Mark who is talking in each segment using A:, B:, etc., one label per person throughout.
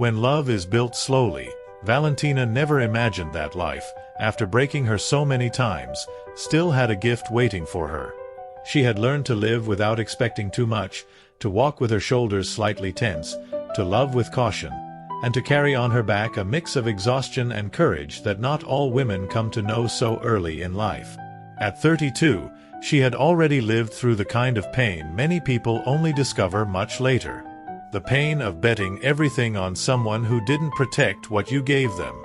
A: When love is built slowly, Valentina never imagined that life, after breaking her so many times, still had a gift waiting for her. She had learned to live without expecting too much, to walk with her shoulders slightly tense, to love with caution, and to carry on her back a mix of exhaustion and courage that not all women come to know so early in life. At 32, she had already lived through the kind of pain many people only discover much later. The pain of betting everything on someone who didn't protect what you gave them.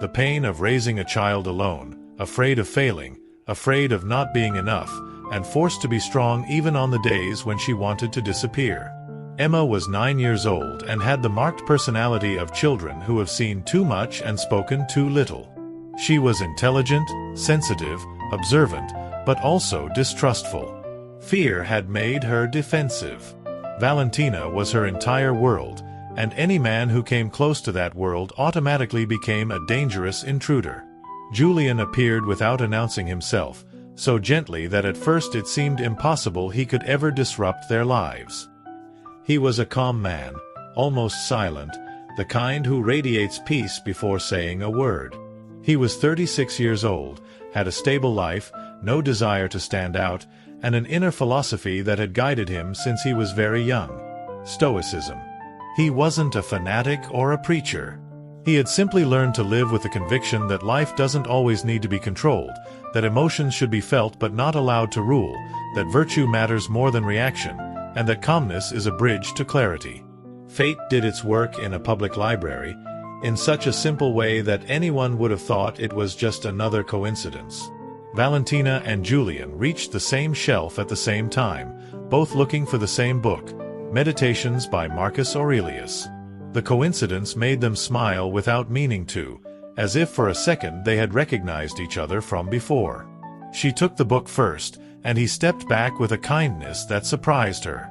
A: The pain of raising a child alone, afraid of failing, afraid of not being enough, and forced to be strong even on the days when she wanted to disappear. Emma was 9 years old and had the marked personality of children who have seen too much and spoken too little. She was intelligent, sensitive, observant, but also distrustful. Fear had made her defensive. Valentina was her entire world, and any man who came close to that world automatically became a dangerous intruder. Julián appeared without announcing himself, so gently that at first it seemed impossible he could ever disrupt their lives. He was a calm man, almost silent, the kind who radiates peace before saying a word. He was 36 years old, had a stable life, no desire to stand out, and an inner philosophy that had guided him since he was very young. Stoicism. He wasn't a fanatic or a preacher. He had simply learned to live with the conviction that life doesn't always need to be controlled, that emotions should be felt but not allowed to rule, that virtue matters more than reaction, and that calmness is a bridge to clarity. Fate did its work in a public library, in such a simple way that anyone would have thought it was just another coincidence. Valentina and Julián reached the same shelf at the same time, both looking for the same book, Meditations by Marcus Aurelius. The coincidence made them smile without meaning to, as if for a second they had recognized each other from before. She took the book first, and he stepped back with a kindness that surprised her.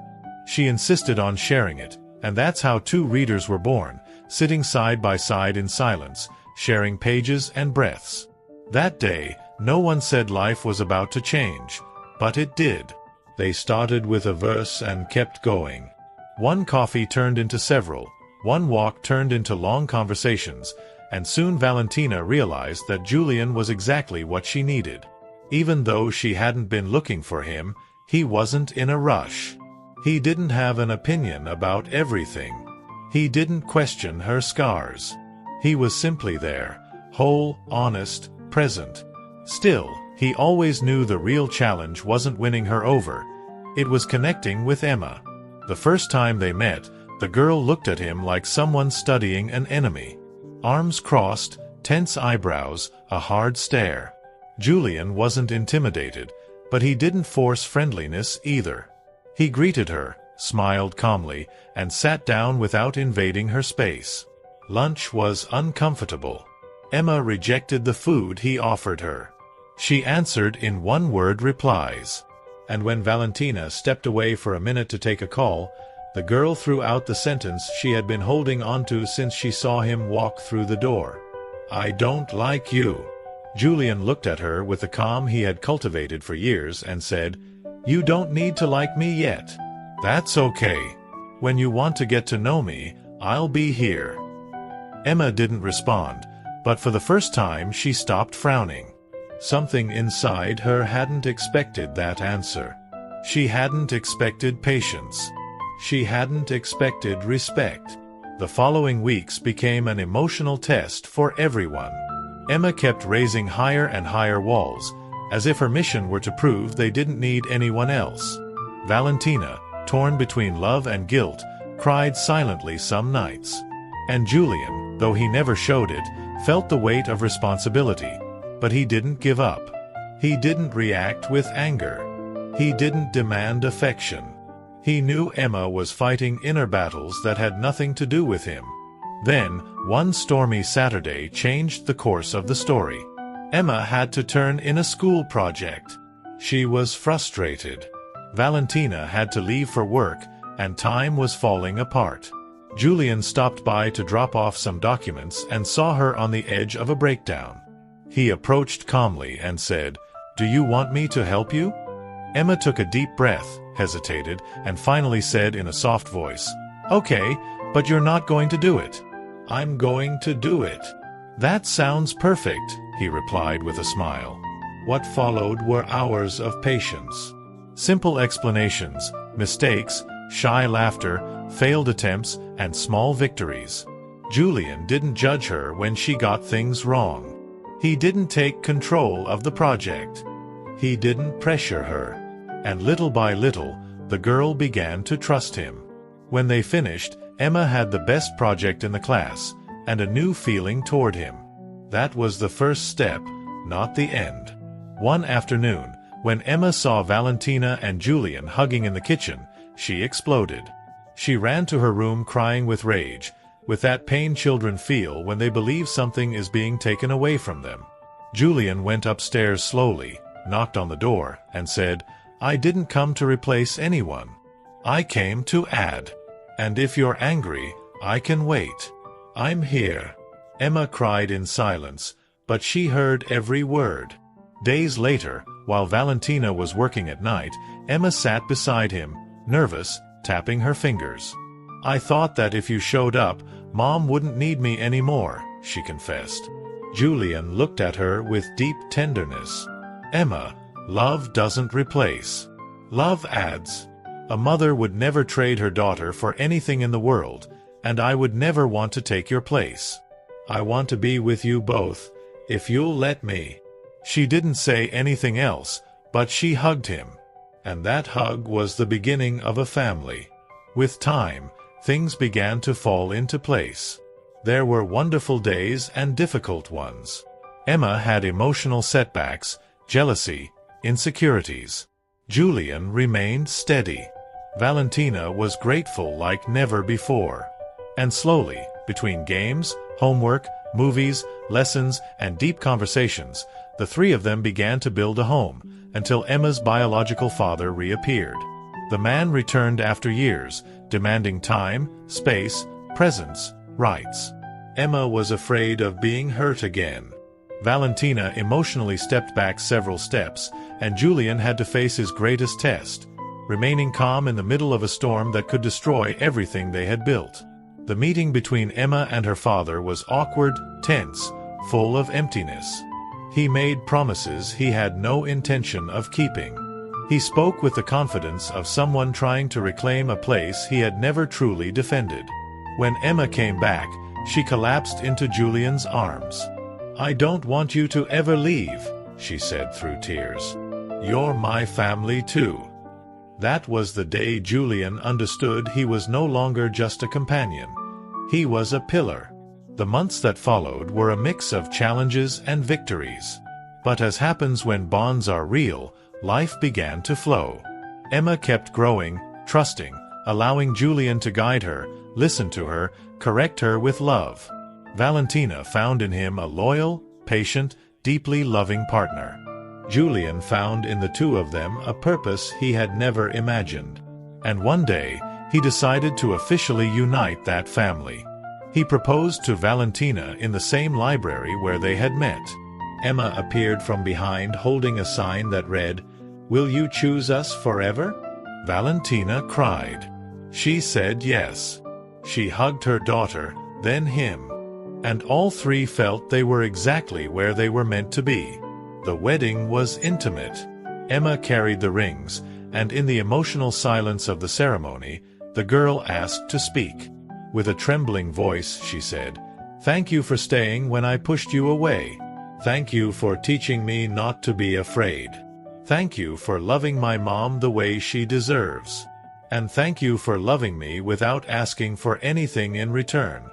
A: She insisted on sharing it, and that's how two readers were born, sitting side by side in silence, sharing pages and breaths. That day, no one said life was about to change, but it did. They started with a verse and kept going. One coffee turned into several, one walk turned into long conversations, and soon Valentina realized that Julián was exactly what she needed. Even though she hadn't been looking for him, he wasn't in a rush. He didn't have an opinion about everything. He didn't question her scars. He was simply there, whole, honest, present. Still, he always knew the real challenge wasn't winning her over. It was connecting with Emma. The first time they met, the girl looked at him like someone studying an enemy. Arms crossed, tense eyebrows, a hard stare. Julián wasn't intimidated, but he didn't force friendliness either. He greeted her, smiled calmly, and sat down without invading her space. Lunch was uncomfortable. Emma rejected the food he offered her. She answered in one-word replies. And when Valentina stepped away for a minute to take a call, the girl threw out the sentence she had been holding onto since she saw him walk through the door. "I don't like you." Julián looked at her with the calm he had cultivated for years and said, "You don't need to like me yet. That's okay. When you want to get to know me, I'll be here." Emma didn't respond, but for the first time she stopped frowning. Something inside her hadn't expected that answer. She hadn't expected patience. She hadn't expected respect. The following weeks became an emotional test for everyone. Emma kept raising higher and higher walls, as if her mission were to prove they didn't need anyone else. Valentina, torn between love and guilt, cried silently some nights. And Julián, though he never showed it, felt the weight of responsibility. But he didn't give up. He didn't react with anger. He didn't demand affection. He knew Emma was fighting inner battles that had nothing to do with him. Then, one stormy Saturday changed the course of the story. Emma had to turn in a school project. She was frustrated. Valentina had to leave for work, and time was falling apart. Julián stopped by to drop off some documents and saw her on the edge of a breakdown. He approached calmly and said, "Do you want me to help you?" Emma took a deep breath, hesitated, and finally said in a soft voice, "Okay, but you're not going to do it." I'm going to do it." "That sounds perfect," he replied with a smile. What followed were hours of patience. Simple explanations, mistakes, shy laughter, failed attempts, and small victories. Julián didn't judge her when she got things wrong. He didn't take control of the project. He didn't pressure her. And little by little, the girl began to trust him. When they finished, Emma had the best project in the class, and a new feeling toward him. That was the first step, not the end. One afternoon, when Emma saw Valentina and Julián hugging in the kitchen, she exploded. She ran to her room crying with rage, with that pain children feel when they believe something is being taken away from them. Julián went upstairs slowly, knocked on the door, and said, "I didn't come to replace anyone. I came to add. And if you're angry, I can wait. I'm here." Emma cried in silence, but she heard every word. Days later, while Valentina was working at night, Emma sat beside him, nervous, tapping her fingers. "I thought that if you showed up, Mom wouldn't need me anymore," she confessed. Julián looked at her with deep tenderness. "Emma, love doesn't replace. Love adds. A mother would never trade her daughter for anything in the world, and I would never want to take your place. I want to be with you both, if you'll let me." She didn't say anything else, but she hugged him. And that hug was the beginning of a family. With time, things began to fall into place. There were wonderful days and difficult ones. Emma had emotional setbacks, jealousy, insecurities. Julián remained steady. Valentina was grateful like never before. And slowly, between games, homework, movies, lessons, and deep conversations, the three of them began to build a home, until Emma's biological father reappeared. The man returned after years, demanding time, space, presence, rights. Emma was afraid of being hurt again. Valentina emotionally stepped back several steps, and Julián had to face his greatest test, remaining calm in the middle of a storm that could destroy everything they had built. The meeting between Emma and her father was awkward, tense, full of emptiness. He made promises he had no intention of keeping. He spoke with the confidence of someone trying to reclaim a place he had never truly defended. When Emma came back, she collapsed into Julián's arms. "I don't want you to ever leave," she said through tears. "You're my family too." That was the day Julián understood he was no longer just a companion. He was a pillar. The months that followed were a mix of challenges and victories. But as happens when bonds are real, life began to flow. Emma kept growing, trusting, allowing Julián to guide her, listen to her, correct her with love. Valentina found in him a loyal, patient, deeply loving partner. Julián found in the two of them a purpose he had never imagined. And one day, he decided to officially unite that family. He proposed to Valentina in the same library where they had met. Emma appeared from behind holding a sign that read, "Will you choose us forever?" Valentina cried. She said yes. She hugged her daughter, then him. And all three felt they were exactly where they were meant to be. The wedding was intimate. Emma carried the rings, and in the emotional silence of the ceremony, the girl asked to speak. With a trembling voice, she said, "Thank you for staying when I pushed you away. Thank you for teaching me not to be afraid. Thank you for loving my mom the way she deserves. And thank you for loving me without asking for anything in return.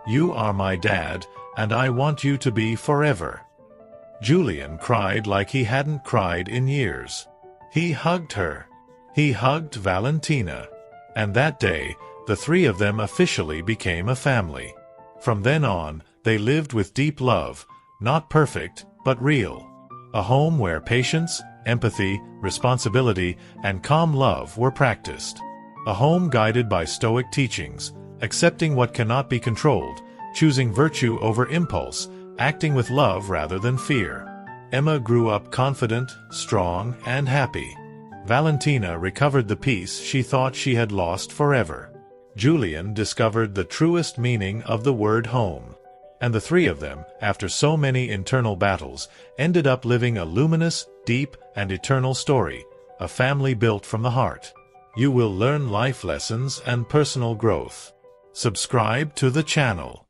A: You are my dad, and I want you to be forever." Julián cried like he hadn't cried in years. He hugged her. He hugged Valentina. And that day, the three of them officially became a family. From then on, they lived with deep love, not perfect, but real. A home where patience, empathy, responsibility, and calm love were practiced. A home guided by Stoic teachings, accepting what cannot be controlled, choosing virtue over impulse, acting with love rather than fear. Emma grew up confident, strong, and happy. Valentina recovered the peace she thought she had lost forever. Julián discovered the truest meaning of the word home. And the three of them, after so many internal battles, ended up living a luminous, deep, and eternal story, a family built from the heart. You will learn life lessons and personal growth. Subscribe to the channel.